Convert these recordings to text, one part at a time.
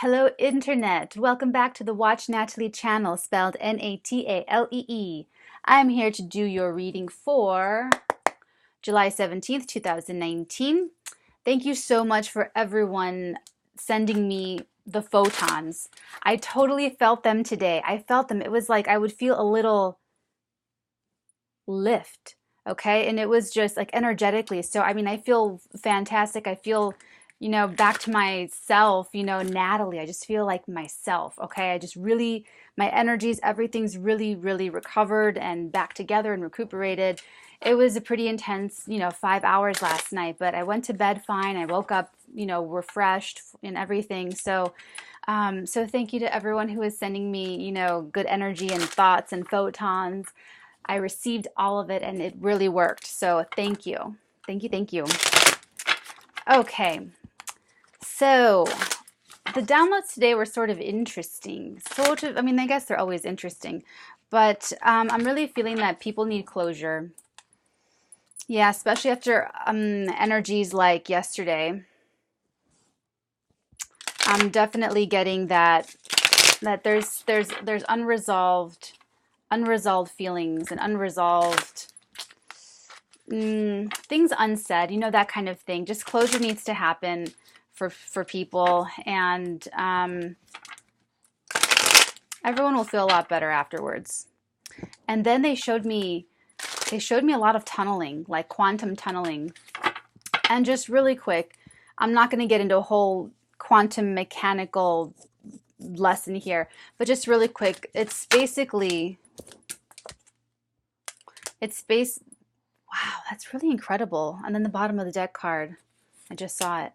Hello, Internet. Welcome back to the Watch Natalie channel, spelled Natalee. I'm here to do your reading for July 17th, 2019. Thank you so much for everyone sending me the photons. I totally felt them today. I felt them. It was like I would feel a little lift, okay? And it was just like energetically. So, I mean, I feel fantastic. I feel back to myself, Natalie. I just feel like myself, okay? I just really, my energies, everything's really, really recovered and back together and recuperated. It was a pretty intense, 5 hours last night, but I went to bed fine. I woke up, refreshed and everything. So thank you to everyone who is sending me, good energy and thoughts and photons. I received all of it and it really worked. So thank you. Thank you. Thank you. Okay. So the downloads today were sort of interesting. I mean, I guess they're always interesting, but I'm really feeling that people need closure. Yeah, especially after energies like yesterday. I'm definitely getting that there's unresolved feelings and unresolved things unsaid, that kind of thing. Just closure needs to happen for people, and everyone will feel a lot better afterwards. And then they showed me a lot of tunneling, like quantum tunneling. And just really quick, I'm not going to get into a whole quantum mechanical lesson here, but just really quick, wow, that's really incredible. And then the bottom of the deck card, I just saw it.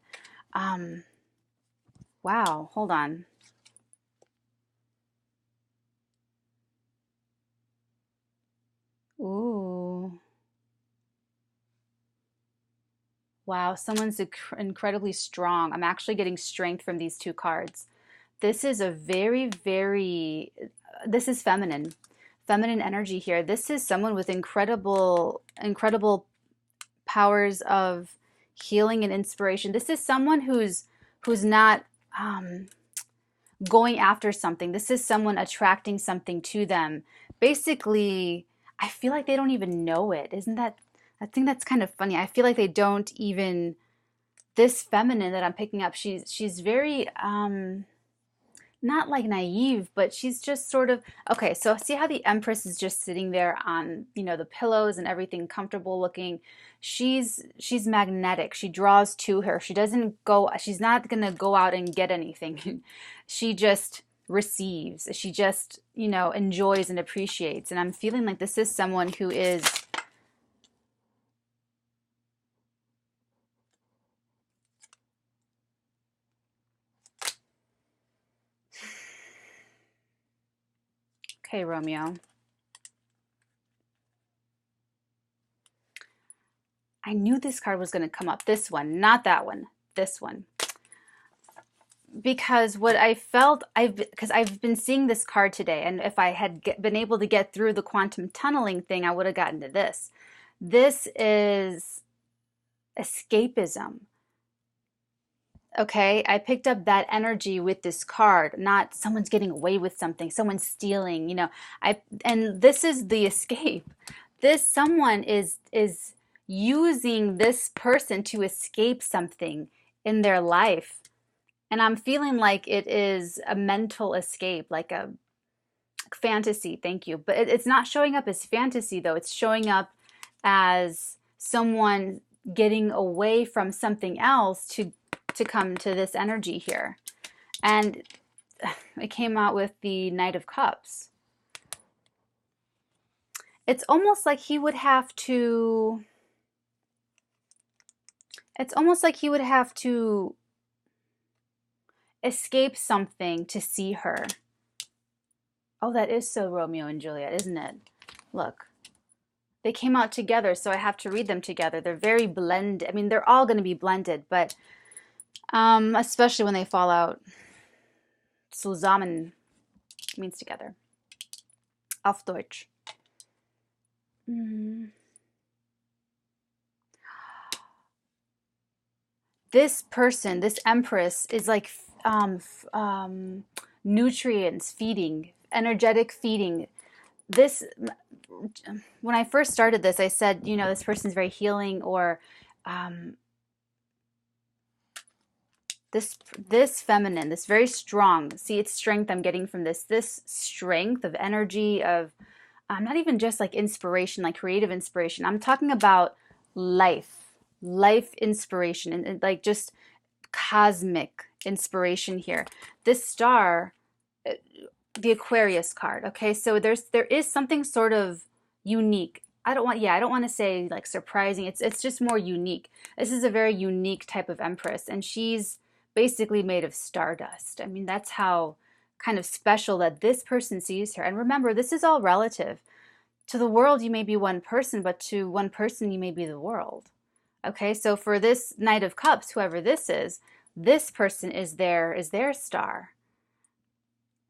Wow, hold on. Ooh. Wow, someone's incredibly strong. I'm actually getting strength from these two cards. This is a this is feminine energy here. This is someone with incredible powers of healing and inspiration. This is someone who's not going after something. This is someone attracting something to them. Basically, I feel like they don't even know it. I think that's kind of funny. I feel like they don't even, this feminine that I'm picking up, she's very not like naive, but she's just sort of, okay, so see how the Empress is just sitting there on, the pillows and everything, comfortable looking. She's magnetic. She draws to her. She's not going to go out and get anything. She just receives. She just, enjoys and appreciates. And I'm feeling like this is someone who is, okay, Romeo. I knew this card was going to come up. This one, not that one. This one. Because what I felt, because I've been seeing this card today, and if I had been able to get through the quantum tunneling thing, I would have gotten to this. This is escapism. Okay, I picked up that energy with this card, not someone's getting away with something, someone's stealing, and this is the escape. This someone is using this person to escape something in their life. And I'm feeling like it is a mental escape, like a fantasy, thank you. But it's not showing up as fantasy though. It's showing up as someone getting away from something else to come to this energy here. And it came out with the Knight of Cups. It's almost like he would have to escape something to see her. Oh, that is so Romeo and Juliet, isn't it? Look, they came out together, so I have to read them together. They're very blended. I mean, they're all going to be blended, but especially when they fall out. Zusammen means together. Auf Deutsch. This person, this Empress, is like, nutrients, feeding, energetic feeding. This, when I first started this, I said, you know, this person's very healing, or this feminine, this very strong. See, it's strength I'm getting from this strength of energy of not even just like inspiration, like creative inspiration. I'm talking about life inspiration, and like just cosmic inspiration here. This star, the Aquarius card. Okay, so there is something sort of unique. I don't want to say like surprising. It's just more unique. This is a very unique type of Empress, and she's basically made of stardust. I mean, that's how kind of special that this person sees her. And remember, this is all relative. To the world, you may be one person, but to one person, you may be the world. Okay, so for this Knight of Cups, whoever this person is their star.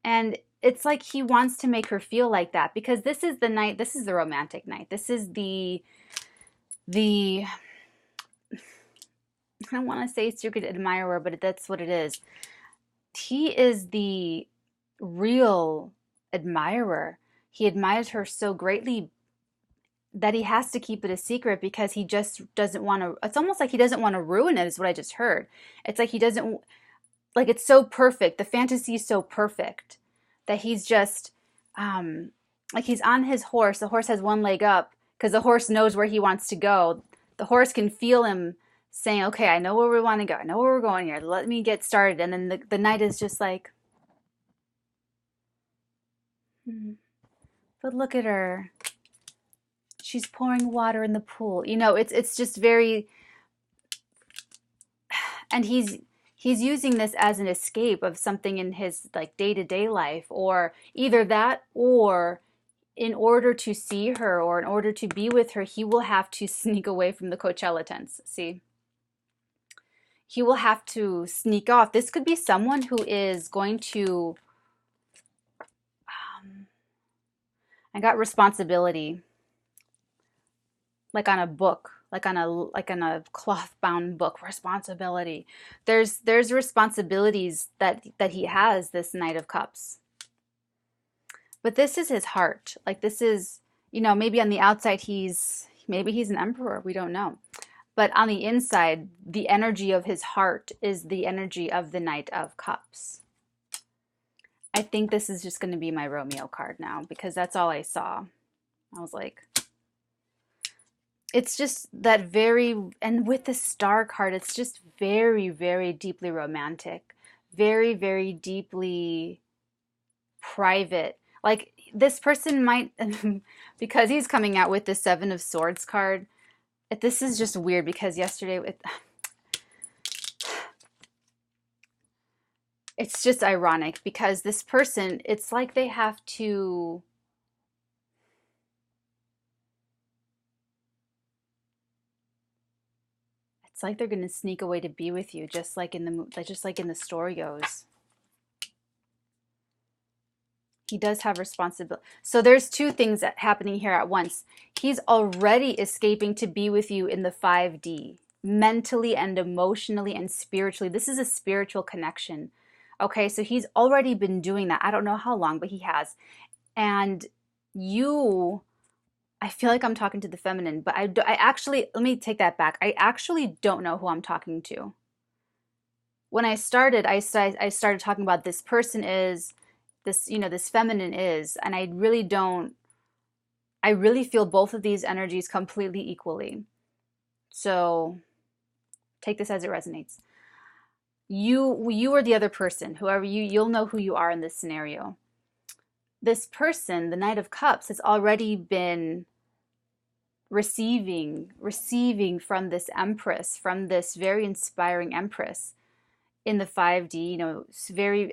And it's like he wants to make her feel like that, because this is the night, this is the romantic night. This is the I don't want to say secret admirer, but that's what it is. He is the real admirer. He admires her so greatly that he has to keep it a secret, because he just doesn't want to, it's almost like he doesn't want to ruin it, is what I just heard. It's like he doesn't, like it's so perfect. The fantasy is so perfect that he's just, like he's on his horse. The horse has one leg up because the horse knows where he wants to go. The horse can feel him saying, okay, I know where we want to go. I know where we're going here. Let me get started. And then the knight is just like, but look at her. She's pouring water in the pool. You know, it's just very, and he's using this as an escape of something in his like day-to-day life, or either that, or in order to see her or in order to be with her, he will have to sneak away from the Coachella tents. See? He will have to sneak off. This could be someone who is going to, I got responsibility, like on a book, like on a cloth-bound book, responsibility. There's responsibilities that he has, this Knight of Cups. But this is his heart. Like this is, you know, maybe on the outside maybe he's an emperor, we don't know. But on the inside, the energy of his heart is the energy of the Knight of Cups. I think this is just going to be my Romeo card now, because that's all I saw. I was like, it's just that very, and with the star card, it's just very, very deeply romantic, very, very deeply private. Like this person might, because he's coming out with the Seven of Swords card. This is just weird, because yesterday it's just ironic, because this person, it's like they have to, it's like they're going to sneak away to be with you, just like in the story goes. He does have responsibility. So there's two things happening here at once. He's already escaping to be with you in the 5D, mentally and emotionally and spiritually. This is a spiritual connection. Okay, so he's already been doing that. I don't know how long, but he has. And you, I feel like I'm talking to the feminine, but I actually, let me take that back. I actually don't know who I'm talking to. When I started, I started talking about this person is, this, you know, this feminine is, and I really feel both of these energies completely equally. So take this as it resonates. You are the other person, whoever you'll know who you are in this scenario. This person, the Knight of Cups, has already been receiving from this Empress, from this very inspiring Empress in the 5D, you know,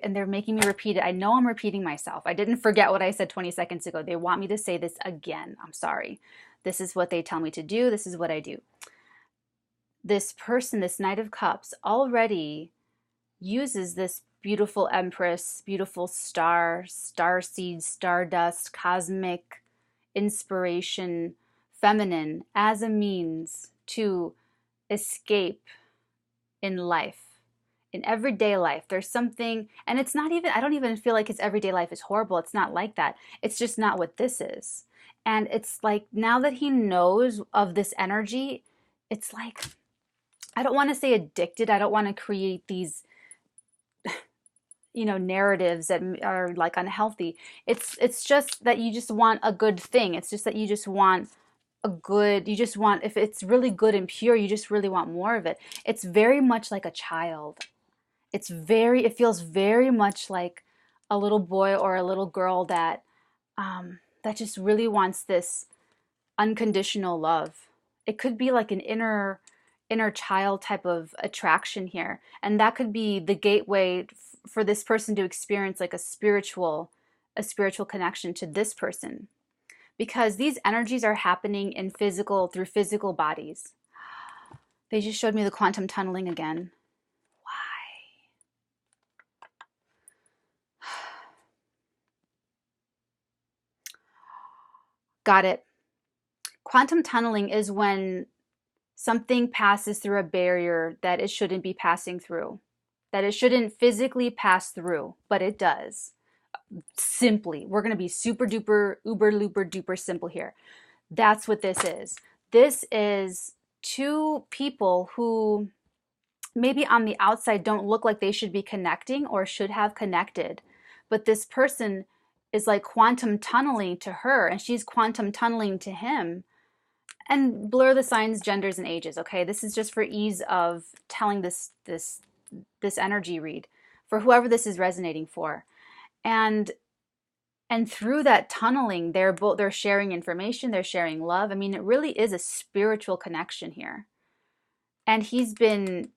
and they're making me repeat it. I know I'm repeating myself. I didn't forget what I said 20 seconds ago. They want me to say this again. I'm sorry. This is what they tell me to do. This is what I do. This person, this Knight of Cups, already uses this beautiful Empress, beautiful star seed, stardust, cosmic inspiration, feminine, as a means to escape in life, in everyday life. There's something, and it's not even, I don't even feel like his everyday life is horrible. It's not like that. It's just not what this is. And it's like now that he knows of this energy, it's like, I don't want to say addicted. I don't want to create these, you know, narratives that are like unhealthy. It's just that you just want a good thing. It's just that you just want a good, you just want, if it's really good and pure, you just really want more of it. It's very much like a child. It feels very much like a little boy or a little girl that that just really wants this unconditional love. It could be like an inner child type of attraction here, and that could be the gateway for this person to experience like a spiritual connection to this person, because these energies are happening in through physical bodies. They just showed me the quantum tunneling again. Got it. Quantum tunneling is when something passes through a barrier that it shouldn't be passing through, that it shouldn't physically pass through, but it does. Simply, we're going to be super duper, uber looper duper simple here. That's what this is. This is two people who maybe on the outside don't look like they should be connecting or should have connected, but this person is like quantum tunneling to her and she's quantum tunneling to him. And blur the signs, genders, and ages. Okay, this is just for ease of telling this energy read for whoever this is resonating for. And through that tunneling, they're sharing information, they're sharing love. I mean, it really is a spiritual connection here. And he's been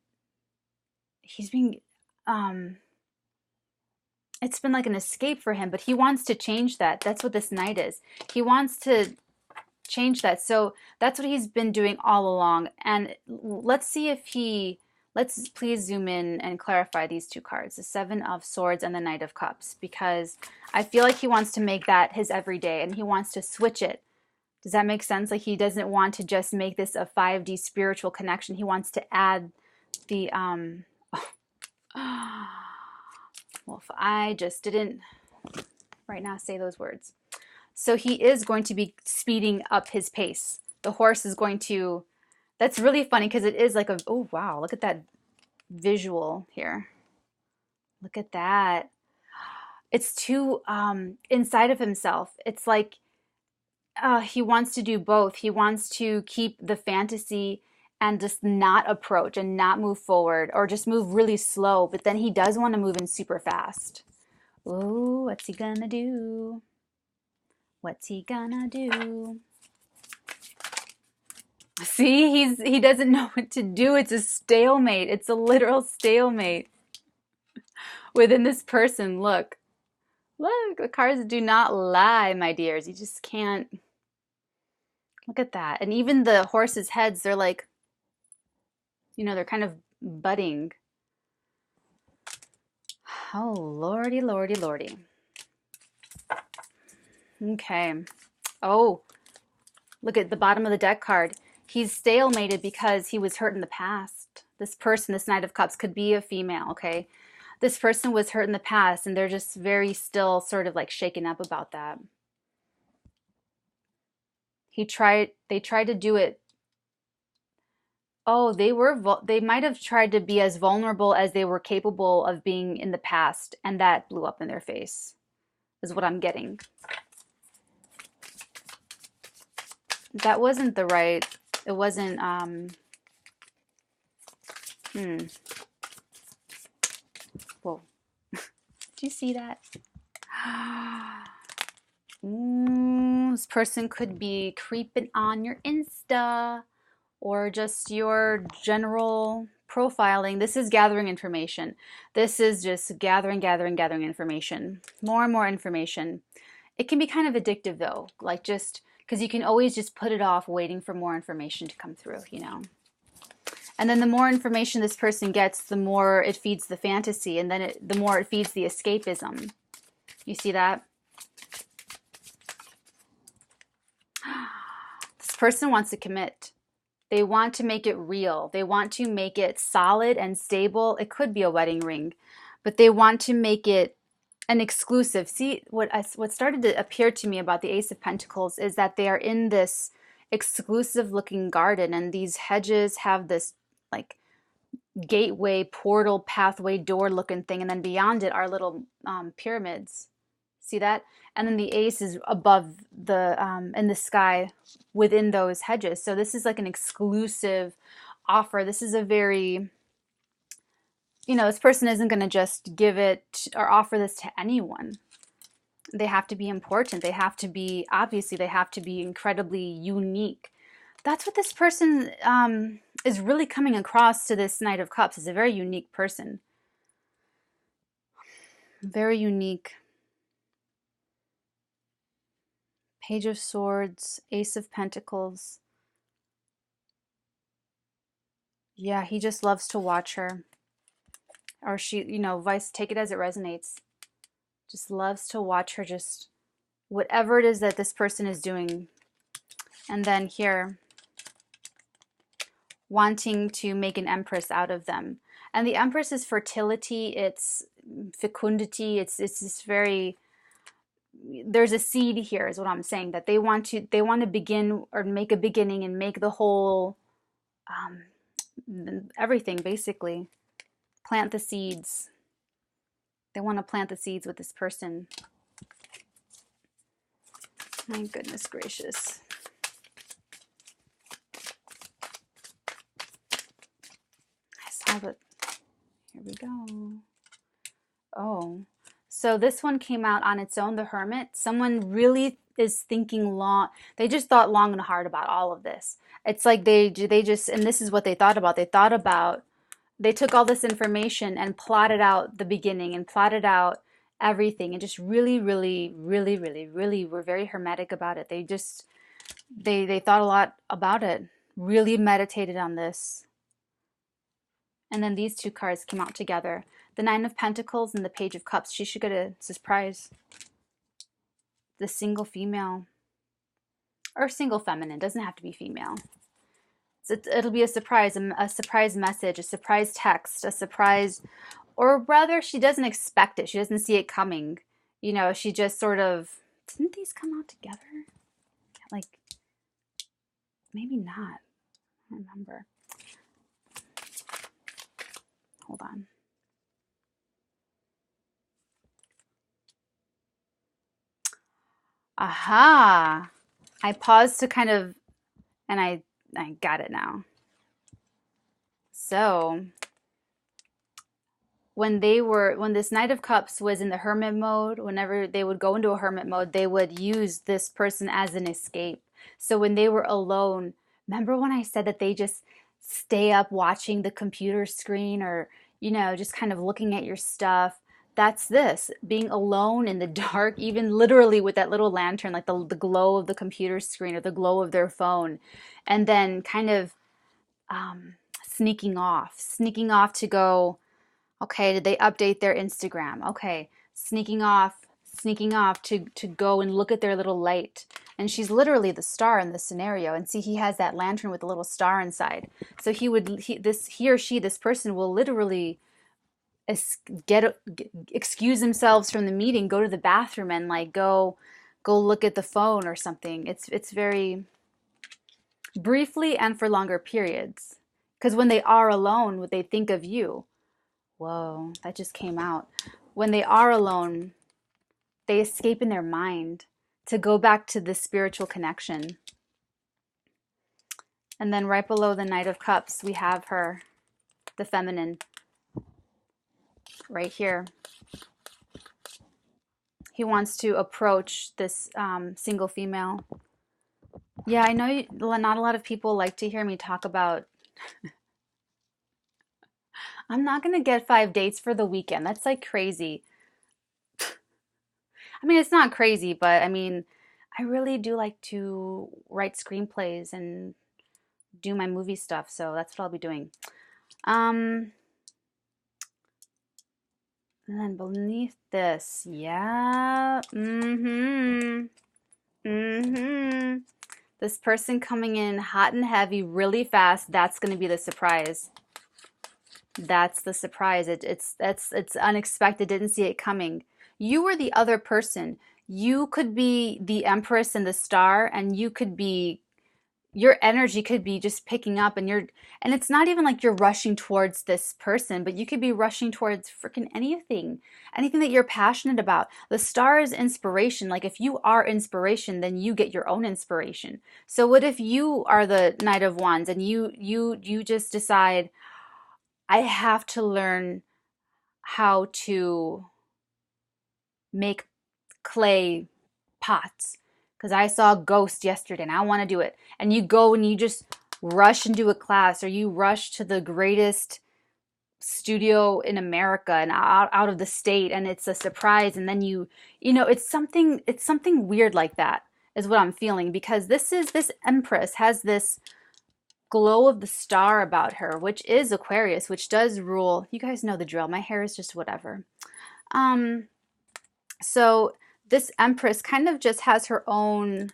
it's been like an escape for him, but he wants to change that. That's what this Knight is. He wants to change that. So that's what he's been doing all along. And let's see if let's please zoom in and clarify these two cards, the Seven of Swords and the Knight of Cups, because I feel like he wants to make that his everyday and he wants to switch it. Does that make sense? Like he doesn't want to just make this a 5D spiritual connection. He wants to add the, well, if I just didn't right now say those words. So he is going to be speeding up his pace. The horse is going to, that's really funny because it is like a, oh wow, look at that visual here. Look at that. It's too inside of himself. It's like he wants to do both. He wants to keep the fantasy and just not approach and not move forward or just move really slow. But then he does want to move in super fast. Ooh, what's he gonna do? What's he gonna do? See, he doesn't know what to do. It's a stalemate. It's a literal stalemate within this person. Look, the cards do not lie, my dears. You just can't. Look at that. And even the horses' heads, they're like, you know, they're kind of budding. Oh, lordy, lordy, lordy. Okay. Oh, look at the bottom of the deck card. He's stalemated because he was hurt in the past. This person, this Knight of Cups, could be a female, okay? This person was hurt in the past, and they're just very still sort of like shaken up about that. They tried to do it. Oh, they might have tried to be as vulnerable as they were capable of being in the past, and that blew up in their face, is what I'm getting. That wasn't the right, it wasn't, whoa. Do you see that? This person could be creeping on your Insta or just your general profiling. This is gathering information. This is just gathering information. More and more information. It can be kind of addictive though, like just because you can always just put it off waiting for more information to come through, you know. And then the more information this person gets, the more it feeds the fantasy, and then the more it feeds the escapism. You see that? This person wants to commit. They want to make it real. They want to make it solid and stable. It could be a wedding ring, but they want to make it an exclusive. See, what started to appear to me about the Ace of Pentacles is that they are in this exclusive looking garden, and these hedges have this like gateway, portal, pathway, door looking thing, and then beyond it are little pyramids. See that? And then the ace is above the in the sky within those hedges. So this is like an exclusive offer. This is a very, this person isn't going to just give it or offer this to anyone. They have to be important. They have to be, obviously, they have to be incredibly unique. That's what this person is really coming across to this Knight of Cups. Is a very unique person. Very unique. Page of Swords, Ace of Pentacles. Yeah, he just loves to watch her. Or she, vice, take it as it resonates. Just loves to watch her, just whatever it is that this person is doing. And then here, wanting to make an Empress out of them. And the Empress is fertility, it's fecundity, it's this very, there's a seed here is what I'm saying, that they want to begin or make a beginning and make the whole everything, basically plant the seeds. They want to plant the seeds with this person. My goodness gracious. I saw that. Here we go. Oh, so this one came out on its own, the Hermit. Someone really is thinking long. They just thought long and hard about all of this. It's like they just, and this is what they thought about. They took all this information and plotted out the beginning and plotted out everything and just really, really, really, really, really were very hermetic about it. They just, they thought a lot about it, really meditated on this. And then these two cards came out together. The Nine of Pentacles and the Page of Cups. She should get a surprise. The single female. Or single feminine. Doesn't have to be female. So it'll be a surprise message, a surprise text, a surprise, or rather she doesn't expect it. She doesn't see it coming. She just sort of, didn't these come out together? Like, maybe not. I don't remember. Hold on. Aha! I paused to kind of, and I got it now. So, when this Knight of Cups was in the Hermit mode, whenever they would go into a Hermit mode, they would use this person as an escape. So when they were alone, remember when I said that they just stay up watching the computer screen or, just kind of looking at your stuff? That's this, being alone in the dark, even literally with that little lantern, like the glow of the computer screen or the glow of their phone, and then kind of sneaking off to go, okay, did they update their Instagram? Okay, sneaking off to go and look at their little light. And she's literally the star in this scenario. And see, he has that lantern with a little star inside. So this person will literally excuse themselves from the meeting, go to the bathroom, and like go look at the phone or something. It's very briefly and for longer periods. Because when they are alone, what they think of you. Whoa, that just came out. When they are alone, they escape in their mind to go back to the spiritual connection. And then right below the Knight of Cups, we have her, the feminine, right here. He wants to approach this single female. Yeah, I know not a lot of people like to hear me talk about I'm not going to get 5 dates for the weekend. That's like crazy. I mean, it's not crazy, but I mean, I really do like to write screenplays and do my movie stuff. So that's what I'll be doing. And then beneath this, yeah. The This person coming in hot and heavy, really fast, that's going to be the surprise. That's the surprise. It's unexpected. Didn't see it coming. You were the other person. You could be the Empress and the Star, and you could be, your energy could be just picking up, and it's not even like you're rushing towards this person, but you could be rushing towards freaking anything that you're passionate about. The Star is inspiration. Like if you are inspiration, then you get your own inspiration. So what if you are the Knight of Wands and you just decide, I have to learn how to make clay pots because I saw a ghost yesterday and I want to do it. And you go and you just rush into a class, or you rush to the greatest studio in America and out of the state, and it's a surprise. And then it's something weird like that is what I'm feeling, because this Empress has this glow of the star about her, which is Aquarius, which does rule. You guys know the drill. My hair is just whatever. So this Empress kind of just has her own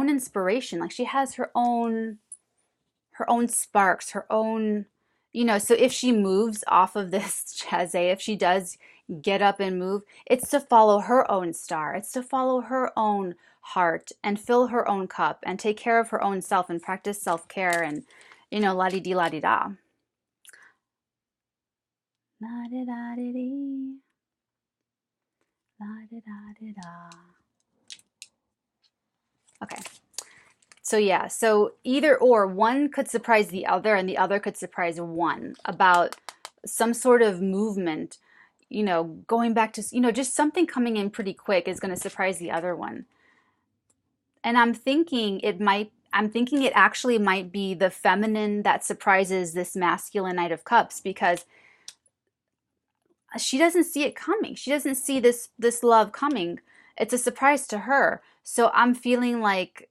inspiration. Like she has her own sparks, her own, so if she moves off of this chaise, if she does get up and move, it's to follow her own star. It's to follow her own heart and fill her own cup and take care of her own self and practice self-care and, la-di-di, la-di-da. La-di-da-di-di. La-di-da-di-da. Okay. So yeah, so either or, one could surprise the other and the other could surprise one about some sort of movement, going back to, just something coming in pretty quick is going to surprise the other one. And I'm thinking it actually might be the feminine that surprises this masculine Knight of Cups, because she doesn't see it coming. She doesn't see this love coming. It's a surprise to her. So I'm feeling like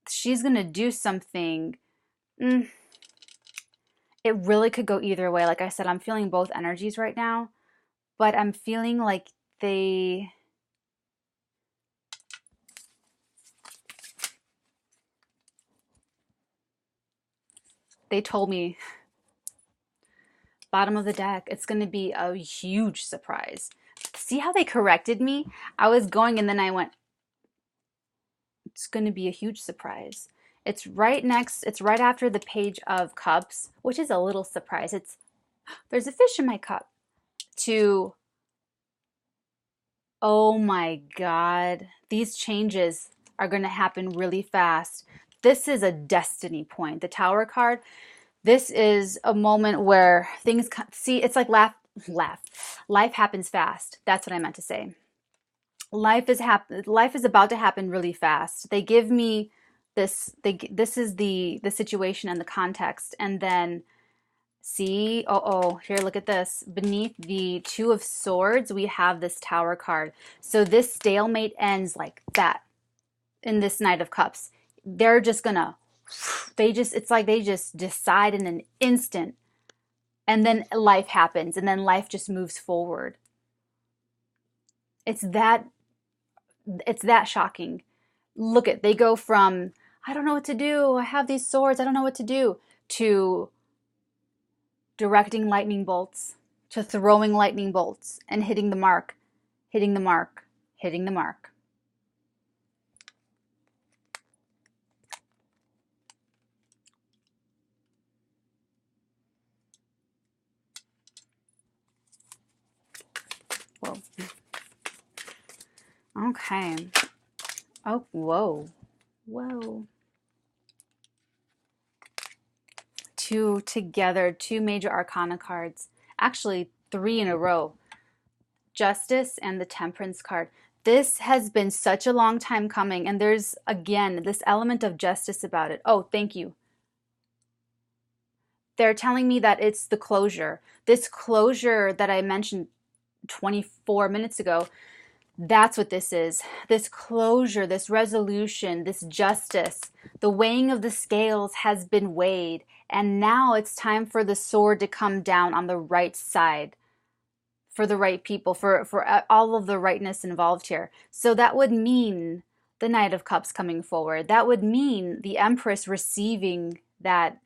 she's going to do something. It really could go either way. Like I said, I'm feeling both energies right now, but I'm feeling like they told me, bottom of the deck, it's going to be a huge surprise. See how they corrected me? I was going and then I went, it's going to be a huge surprise. It's right after the Page of Cups, which is a little surprise. There's a fish in my cup. Oh my God, these changes are going to happen really fast. This is a destiny point. The Tower card, this is a moment where things, see, it's like life happens fast. That's what I meant to say. Life is about to happen really fast. They give me this, this is the situation and the context. And then see, here, look at this. Beneath the Two of Swords, we have this Tower card. So this stalemate ends like that in this Knight of Cups. They're just gonna, it's like they just decide in an instant, and then life happens, and then life just moves forward. It's that shocking. Look at, they go from, I don't know what to do, I have these swords, I don't know what to do, to directing lightning bolts, to throwing lightning bolts and hitting the mark, hitting the mark, hitting the mark. Whoa. Okay. Oh, whoa. Whoa. Two major arcana cards. Actually, 3 in a row. Justice and the Temperance card. This has been such a long time coming, and there's, again, this element of justice about it. Oh, thank you. They're telling me that it's the closure. This closure that I mentioned 24 minutes ago, that's what this is. This closure, this resolution, this justice. The weighing of the scales has been weighed, and now it's time for the sword to come down on the right side, for the right people, for all of the rightness involved here. So that would mean the Knight of Cups coming forward. That would mean the Empress receiving that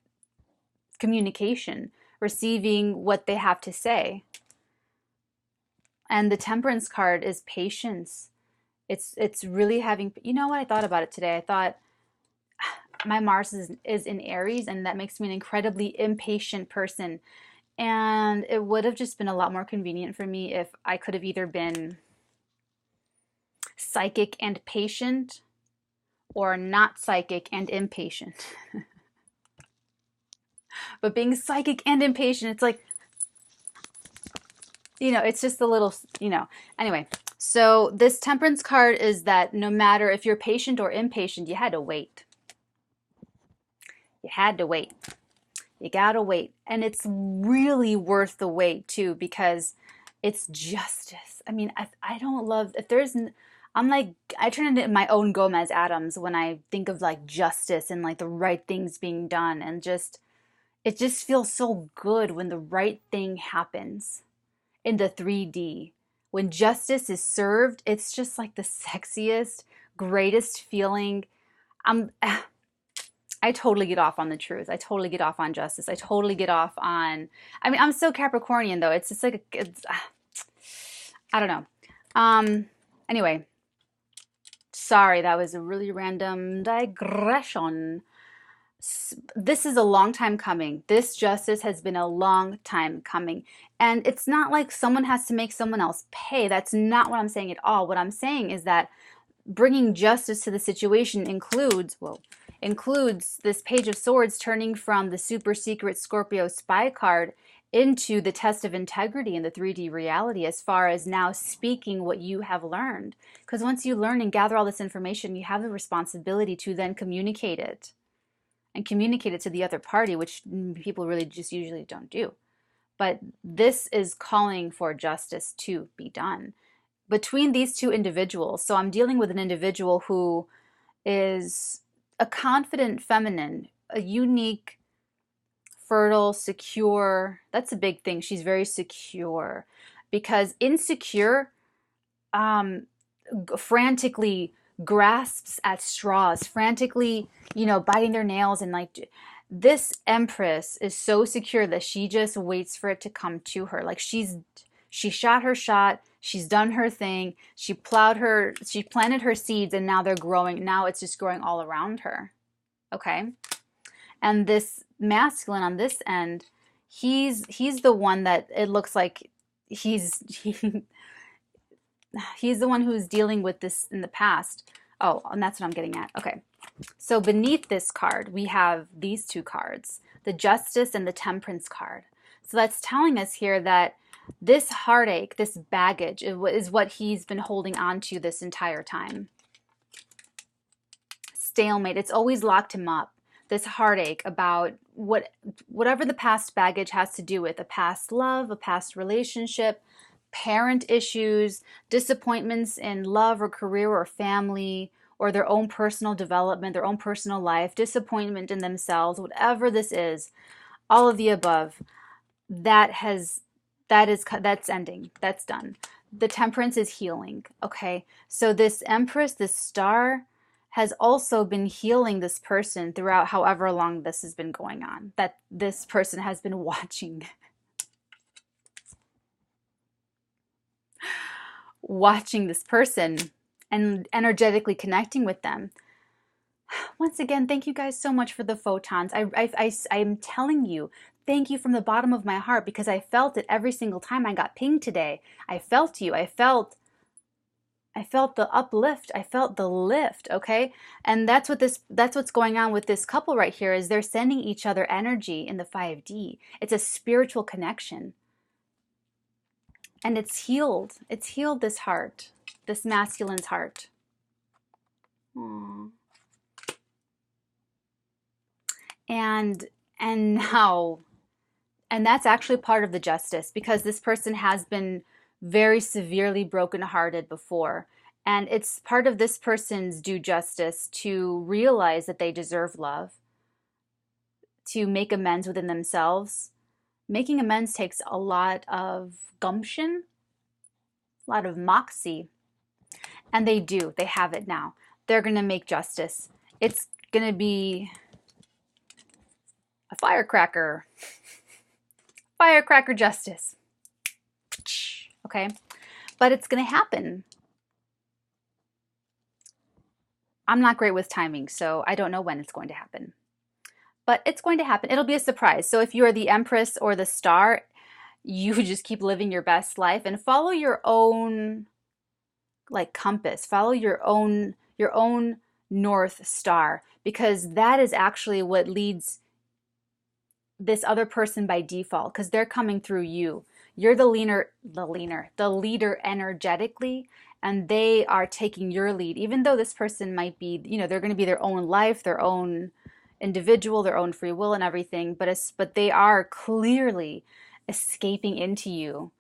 communication, receiving what they have to say. And the Temperance card is patience. It's really having, you know what, I thought about it today. I thought my Mars is in Aries, and that makes me an incredibly impatient person. And it would have just been a lot more convenient for me if I could have either been psychic and patient or not psychic and impatient. But being psychic and impatient, it's like, you know, it's just a little, you know. Anyway, so this Temperance card is that no matter if you're patient or impatient, you had to wait. You had to wait. You gotta wait. And it's really worth the wait too, because it's justice. I mean, I don't love, if there's, I'm like, I turn into my own Gomez Adams when I think of like justice and like the right things being done, and just, it just feels so good when the right thing happens in the 3D. When justice is served, it's just like the sexiest, greatest feeling. I totally get off on the truth. I totally get off on justice. I totally get off on, I mean, I'm so Capricornian though. It's just like, it's, I don't know. Anyway, sorry, that was a really random digression. This is a long time coming. This justice has been a long time coming. And it's not like someone has to make someone else pay. That's not what I'm saying at all. What I'm saying is that bringing justice to the situation includes, includes this Page of Swords turning from the super secret Scorpio spy card into the test of integrity in the 3D reality, as far as now speaking what you have learned. Because once you learn and gather all this information, you have the responsibility to then communicate it. And communicate it to the other party, which people really just usually don't do. But this is calling for justice to be done between these two individuals. So I'm dealing with an individual who is a confident feminine, a unique, fertile, secure. That's a big thing. She's very secure, because insecure frantically grasps at straws, frantically, you know, biting their nails, and like, this Empress is so secure that she just waits for it to come to her. Like she shot her shot, she's done her thing, she planted her seeds, and now they're growing. Now it's just growing all around her. Okay? And this masculine on this end, he's the one that it looks like he's the one who's dealing with this in the past. Oh, and that's what I'm getting at. Okay. So beneath this card, we have these two cards, the Justice and the Temperance card. So that's telling us here that this heartache, this baggage, is what he's been holding on to this entire time. Stalemate. It's always locked him up. This heartache about whatever the past baggage has to do with, a past love, a past relationship, parent issues, disappointments in love or career or family, or their own personal development, their own personal life, disappointment in themselves, whatever this is, all of the above, that's ending. That's done. The Temperance is healing. Okay. So this Empress, this star, has also been healing this person throughout however long this has been going on, that this person has been watching this person and energetically connecting with them. Once again, thank you guys so much for the photons. I'm telling you, thank you from the bottom of my heart, because I felt it every single time I got pinged today. I felt you. I felt the uplift. I felt the lift. Okay. And that's what's going on with this couple right here, is they're sending each other energy in the 5D. It's a spiritual connection. And it's healed. It's healed this heart, this masculine's heart. Aww. And now, and that's actually part of the justice, because this person has been very severely brokenhearted before. And it's part of this person's due justice to realize that they deserve love, to make amends within themselves. Making amends takes a lot of gumption, a lot of moxie. And they do. They have it now. they're going to make justice. It's going to be a firecracker. Firecracker justice. Okay? But it's going to happen. I'm not great with timing, so I don't know when it's going to happen. But it's going to happen. It'll be a surprise. So if you are the Empress or the Star, you just keep living your best life and follow your own like compass. Follow your own North Star, because that is actually what leads this other person by default, because they're coming through you. You're the leader energetically, and they are taking your lead, even though this person might be, you know, they're going to be their own life, their own individual, their own free will and everything, but they are clearly escaping into you,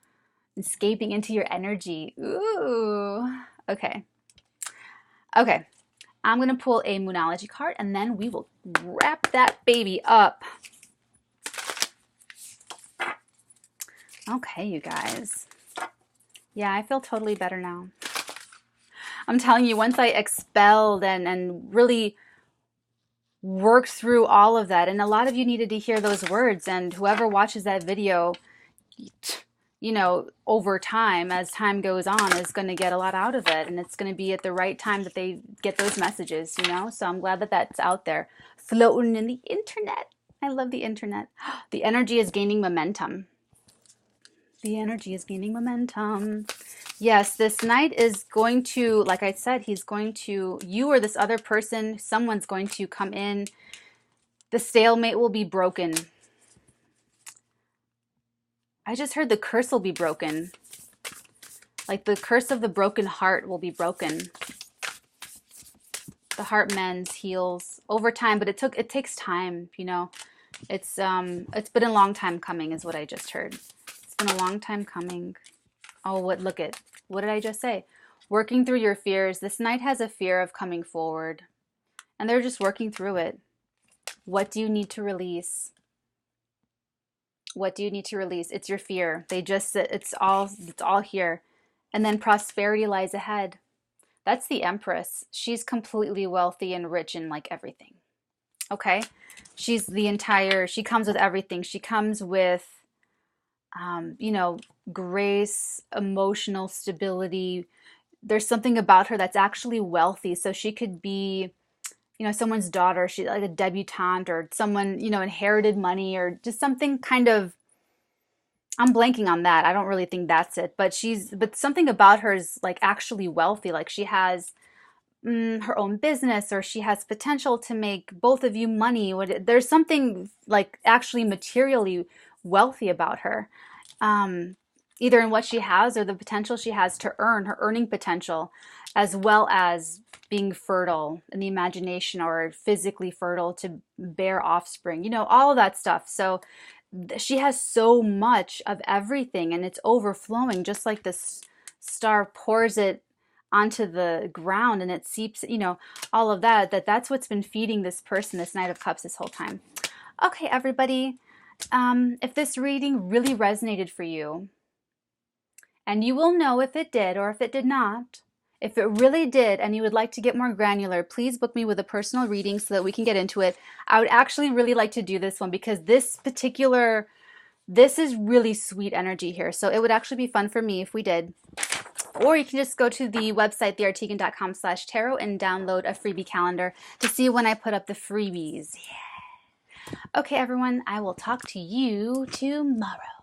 escaping into your energy. Ooh, okay. Okay, I'm going to pull a Moonology card, and then we will wrap that baby up. Okay, you guys. Yeah, I feel totally better now. I'm telling you, once I expelled and really worked through all of that, and a lot of you needed to hear those words, and whoever watches that video, you know, over time, as time goes on, is going to get a lot out of it, and it's going to be at the right time that they get those messages, you know? So I'm glad that that's out there, floating in the internet. I love the internet. The energy is gaining momentum. The energy is gaining momentum. Yes, this knight is going to, like I said, he's going to, you or this other person, someone's going to come in. The stalemate will be broken. I just heard the curse will be broken. Like the curse of the broken heart will be broken. The heart mends, heals over time, but it takes time, you know. It's been a long time coming is what I just heard. It's been a long time coming. Oh, what did I just say? Working through your fears. This knight has a fear of coming forward, and they're just working through it. What do you need to release? What do you need to release? It's your fear. It's all here. And then prosperity lies ahead. That's the Empress. She's completely wealthy and rich in like everything. Okay? She comes with everything. She comes with, you know, grace, emotional stability. There's something about her that's actually wealthy. So she could be, you know, someone's daughter. She's like a debutante, or someone, you know, inherited money, or just something kind of, I'm blanking on that. I don't really think that's it. But something about her is like actually wealthy. Like she has her own business, or she has potential to make both of you money. There's something like actually materially wealthy about her, either in what she has or the potential she has to earn, her earning potential, as well as being fertile in the imagination, or physically fertile to bear offspring, you know, all of that stuff. So she has so much of everything, and it's overflowing, just like this star pours it onto the ground and it seeps, you know, all of that's what's been feeding this person, this Knight of Cups, this whole time. Okay, everybody, if this reading really resonated for you, and you will know if it did or if it did not, if it really did and you would like to get more granular, please book me with a personal reading so that we can get into it. I would actually really like to do this one, because this is really sweet energy here. So it would actually be fun for me if we did. Or you can just go to the website, theartigan.com/tarot, and download a freebie calendar to see when I put up the freebies. Yeah. Okay, everyone, I will talk to you tomorrow.